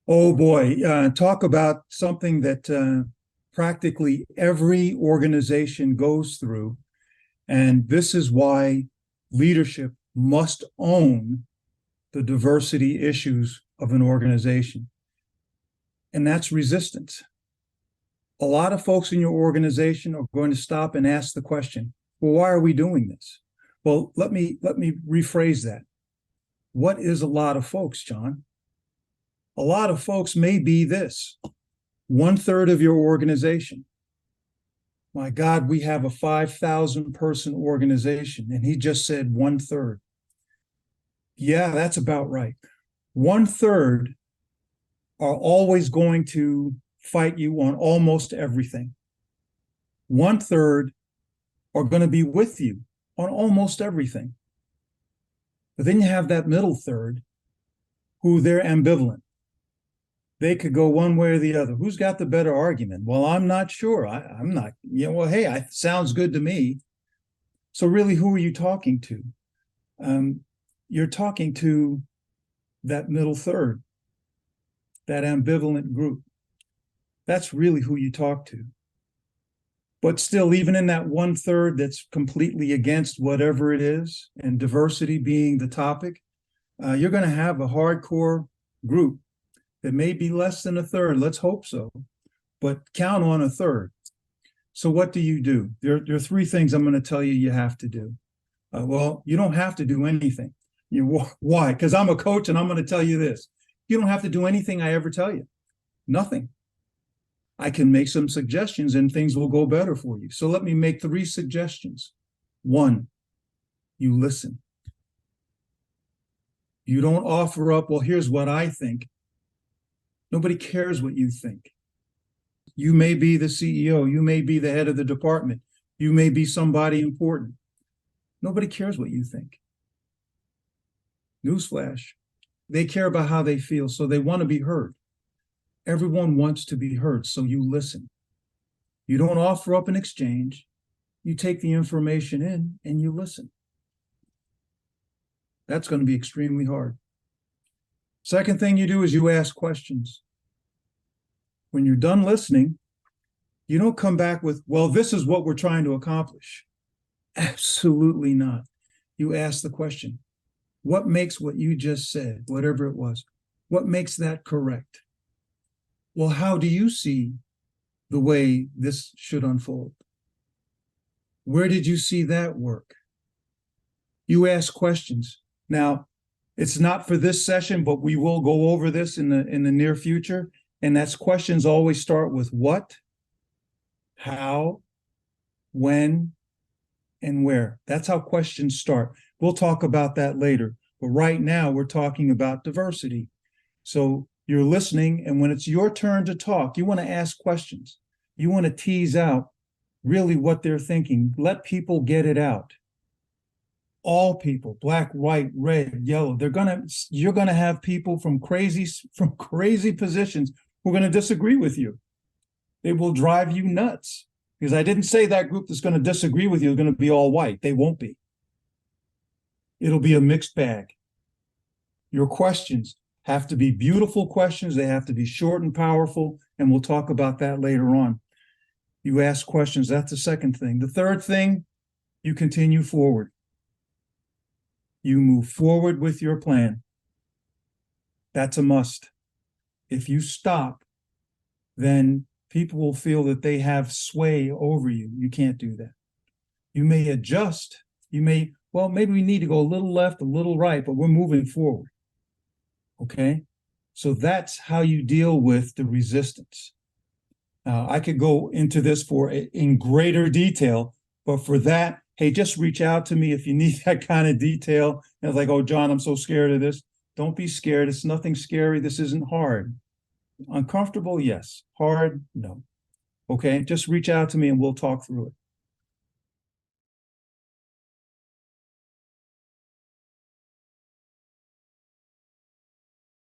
Oh boy, talk about something that practically every organization goes through. And this is why leadership must own the diversity issues of an organization. And that's resistance. A lot of folks in your organization are going to stop and ask the question, well, why are we doing this? Well, let me rephrase that. What is a lot of folks, John? A lot of folks may be this: one third of your organization. My God, we have a 5,000 person organization, and he just said one third. Yeah, that's about right. One third are always going to fight you on almost everything. One third are going to be with you on almost everything. But then you have that middle third who they're ambivalent. They could go one way or the other. Who's got the better argument? Well, I'm not sure. I'm not, well, hey, sounds good to me. So really, who are you talking to? You're talking to that middle third, that ambivalent group. That's really who you talk to. But still, even in that one third that's completely against whatever it is, and diversity being the topic, you're going to have a hardcore group that may be less than a third. Let's hope so, but count on a third. So what do? There are three things I'm going to tell you you have to do. Well, you don't have to do anything. Why? Because I'm a coach and I'm going to tell you this. You don't have to do anything I ever tell you. Nothing. I can make some suggestions and things will go better for you. So let me make three suggestions. One, you listen. You don't offer up, well, here's what I think. Nobody cares what you think. You may be the CEO. You may be the head of the department. You may be somebody important. Nobody cares what you think. Newsflash. They care about how they feel, so they want to be heard. Everyone wants to be heard, so you listen. You don't offer up an exchange. You take the information in and you listen. That's going to be extremely hard. Second thing you do is you ask questions. When you're done listening, you don't come back with, well, this is what we're trying to accomplish. Absolutely not. You ask the question, what makes what you just said, whatever it was, what makes that correct? Well, how do you see the way this should unfold? Where did you see that work? You ask questions. Now, it's not for this session, but we will go over this in the near future. And that's questions always start with what, how, when, and where. That's how questions start. We'll talk about that later. But right now, we're talking about diversity. So you're listening, and when it's your turn to talk, you want to ask questions. You want to tease out really what they're thinking. Let people get it out. All people, black, white, red, yellow, you're gonna have people from crazy positions who are going to disagree with you. They will drive you nuts. Because I didn't say that group that's going to disagree with you is going to be all white. They won't be. It'll be a mixed bag. Your questions have to be beautiful questions. They have to be short and powerful, and we'll talk about that later on. You ask questions. That's the second thing. The third thing, you continue forward. You move forward with your plan. That's a must. If you stop, then people will feel that they have sway over you. You can't do that. You may adjust. You may, well, maybe we need to go a little left, a little right, but we're moving forward. Okay? So that's how you deal with the resistance. Now, I could go into this in greater detail, but for that, hey, just reach out to me if you need that kind of detail. And it's like, oh, John, I'm so scared of this. Don't be scared. It's nothing scary. This isn't hard. Uncomfortable? Yes. Hard? No. Okay. Just reach out to me and we'll talk through it.